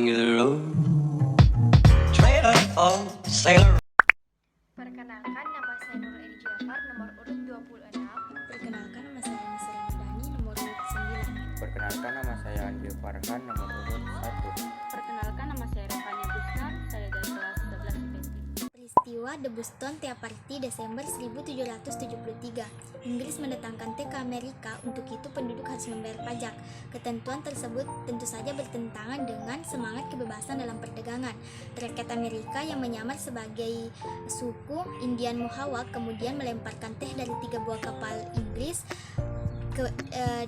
of the road. Trailer for sailor. Perkenalkan, nama saya Nurul Edi Jafar, nomor urut 26. Perkenalkan, nama saya Nisa Ramadhani, nomor urut 9. Perkenalkan, nama saya Andi Farhan, nomor urut 1. Perkenalkan, nama saya Revanya Busnar, saya dari kelas 11 IPT. Peristiwa The Boston Tea Party Desember 1773. Inggris mendatangkan teh ke Amerika, untuk itu penduduk harus membayar pajak. Ketentuan tersebut tentu saja bertentangan dengan semangat kebebasan dalam perdagangan. Rakyat Amerika yang menyamar sebagai suku Indian Mohawk kemudian melemparkan teh dari 3 buah kapal Inggris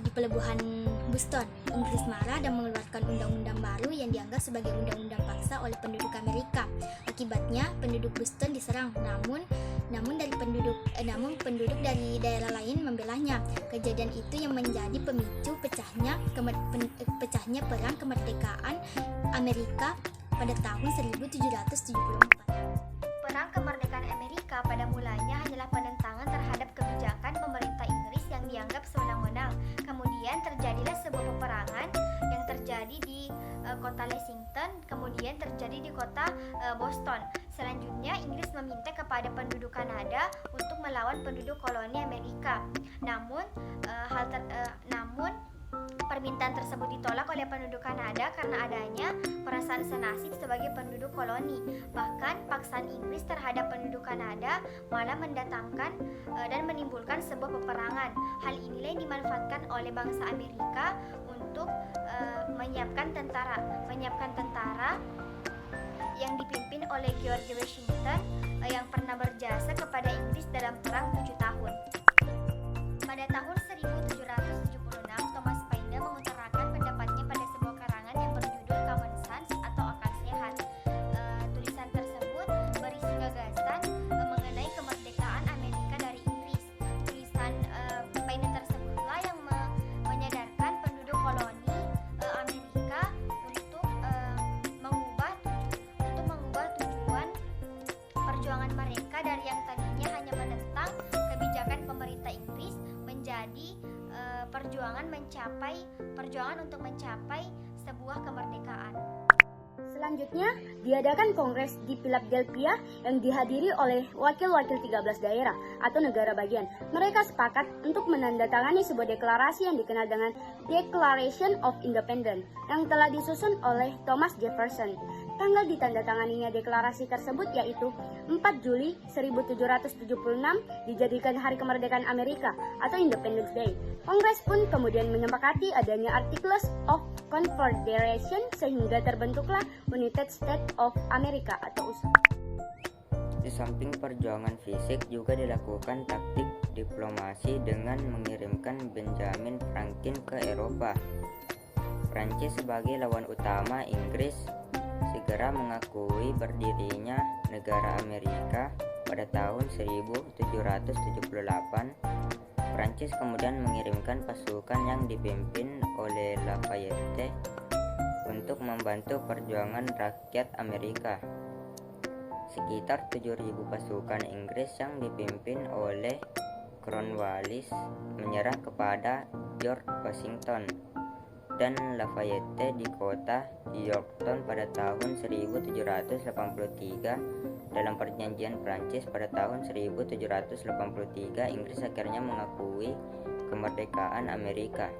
di pelabuhan Boston. Inggris marah dan mengeluarkan undang-undang baru yang dianggap sebagai undang-undang paksa oleh penduduk Amerika. Akibatnya penduduk Boston diserang, namun penduduk dari daerah lain membelanya. Kejadian itu yang menjadi pemicu pecahnya perang kemerdekaan Amerika pada tahun 1774. Perang kemerdekaan Amerika pada mulanya hanyalah penentangan terhadap kebijakan pemerintah Inggris yang dianggap sewenang-wenang. Kemudian terjadilah sebuah peperangan yang terjadi di kota Lexington, kemudian terjadi di kota Boston. Selanjutnya Inggris meminta kepada penduduk Kanada untuk melawan penduduk koloni Amerika. Namun permintaan tersebut ditolak oleh penduduk Kanada karena adanya perasaan senasib sebagai penduduk koloni. Bahkan paksaan Inggris terhadap penduduk Kanada malah mendatangkan dan menimbulkan sebuah peperangan. Hal inilah yang dimanfaatkan oleh bangsa Amerika untuk menyiapkan tentara yang dipimpin oleh George Washington yang pernah berjasa kepada Inggris dalam perang 7 tahun. Pada tahun 1776, Thomas Paine mengutarakan pendapatnya pada sebuah karangan yang berjudul Common Sense atau Akal Sehat. Tulisan tersebut berisi gagasan mengenai kemerdekaan Amerika dari Inggris. Tulisan Paine tersebutlah yang menyadarkan penduduk koloni Amerika untuk mengubah tujuan perjuangan mereka dari yang tadinya hanya menentang kebijakan pemerintah Inggris menjadi perjuangan untuk mencapai sebuah kemerdekaan. Selanjutnya, diadakan kongres di Philadelphia yang dihadiri oleh wakil-wakil 13 daerah atau negara bagian. Mereka sepakat untuk menandatangani sebuah deklarasi yang dikenal dengan Declaration of Independence yang telah disusun oleh Thomas Jefferson. Tanggal ditandatanganinya deklarasi tersebut yaitu 4 Juli 1776 dijadikan Hari Kemerdekaan Amerika atau Independence Day. Kongres pun kemudian menyepakati adanya Articles of Confederation sehingga terbentuklah United States of America atau USA. Di samping perjuangan fisik juga dilakukan taktik diplomasi dengan mengirimkan Benjamin Franklin ke Eropa. Prancis sebagai lawan utama Inggris segera mengakui berdirinya negara Amerika pada tahun 1778. Prancis kemudian mengirimkan pasukan yang dipimpin oleh Lafayette untuk membantu perjuangan rakyat Amerika. Sekitar 7.000 pasukan Inggris yang dipimpin oleh Cornwallis menyerah kepada George Washington dan Lafayette di kota Yorktown pada tahun 1783. Dalam perjanjian Prancis pada tahun 1783, Inggris akhirnya mengakui kemerdekaan Amerika.